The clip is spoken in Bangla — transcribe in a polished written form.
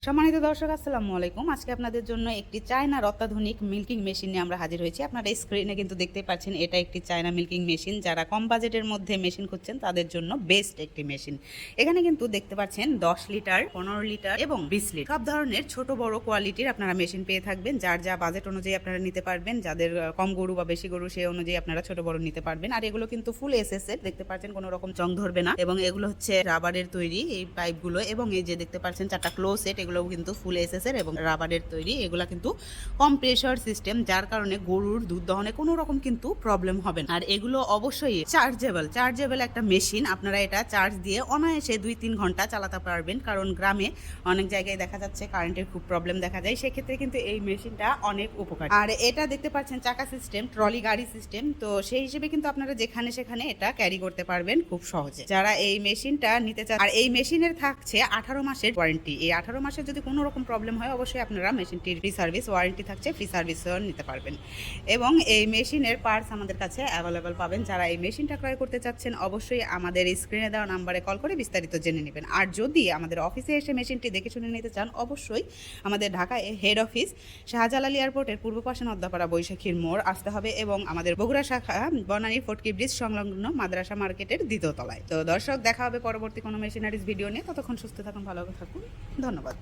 সম্মানিত দর্শক, আসসালামু আলাইকুম। আজকে আপনাদের জন্য একটি চায়নার অত্যাধুনিক মিল্কিং মেশিন নিয়ে আমরা হাজির হয়েছি। আপনারা স্ক্রিনে কিন্তু দেখতে পাচ্ছেন, এটা একটি চায়না মিল্কিং মেশিন। যারা কম বাজেটের মধ্যে মেশিন খুঁজছেন তাদের জন্য বেস্ট একটি মেশিন। এখানে কিন্তু দেখতে পাচ্ছেন 10 লিটার, 15 লিটার এবং 20 লিটার সব ধরনের ছোট বড় কোয়ালিটির আপনারা মেশিন পেয়ে থাকবেন। যার যা বাজেট অনুযায়ী আপনারা নিতে পারবেন। যাদের কম গরু বা বেশি গরু সেই অনুযায়ী আপনারা ছোট বড় নিতে পারবেন। আর এগুলো কিন্তু ফুল এসএস এর, দেখতে পাচ্ছেন কোনো রকম জং ধরবে না। এবং এগুলো হচ্ছে রাবারের তৈরি এই পাইপগুলো, এবং এই যে দেখতে পাচ্ছেন 4টা ক্লোজ সেট, এগুলো কিন্তু ফুল এসএসের এবং রাবারের তৈরি। এগুলা কিন্তু কম প্রেশার সিস্টেম, যার কারণে গরুর দুধ দহনে কোনো রকম কিন্তু প্রবলেম হবে না। আর এগুলো অবশ্যই চার্জেবল একটা মেশিন। আপনারা এটা চার্জ দিয়ে অনায়াসে 2-3 ঘন্টা চালাতে পারবেন, কারণ গ্রামে অনেক জায়গায় দেখা যাচ্ছে কারেন্টের খুব প্রবলেম দেখা যায়। সেক্ষেত্রে কিন্তু এই মেশিনটা অনেক উপকারী। আর এটা দেখতে পাচ্ছেন চাকা সিস্টেম, ট্রলি গাড়ি সিস্টেম, তো সেই হিসেবে কিন্তু আপনারা যেখানে সেখানে এটা ক্যারি করতে পারবেন খুব সহজে। যারা এই মেশিনটা নিতে চান, আর এই মেশিনের থাকছে 18 মাসের ওয়ারেন্টি। এই 18 মাসে যদি কোনো রকম প্রবলেম হয় অবশ্যই আপনারা মেশিনটির ফ্রি সার্ভিস ওয়ারেন্টি থাকছে, ফ্রি সার্ভিসও নিতে পারবেন। এবং এই মেশিনের পার্টস আমাদের কাছে অ্যাভেলেবল পাবেন। যারা এই মেশিনটা ক্রয় করতে চাচ্ছেন অবশ্যই আমাদের স্ক্রিনে দেওয়া নাম্বারে কল করে বিস্তারিত জেনে নেবেন। আর যদি আমাদের অফিসে এসে মেশিনটি দেখে শুনে নিতে চান অবশ্যই আমাদের ঢাকায় হেড অফিস শাহজালাল এয়ারপোর্টের পূর্ব পাশে নদ্দাপাড়া বৈশাখীর মোড় আসতে হবে, এবং আমাদের বগুড়া শাখা বনানী ফটকি ব্রিজ সংলগ্ন মাদ্রাসা মার্কেটের 2য় তলায়। তো দর্শক, দেখা হবে পরবর্তী কোনো মেশিনারিজ ভিডিও নিয়ে। ততক্ষণ সুস্থ থাকুন, ভালো থাকুন, ধন্যবাদ।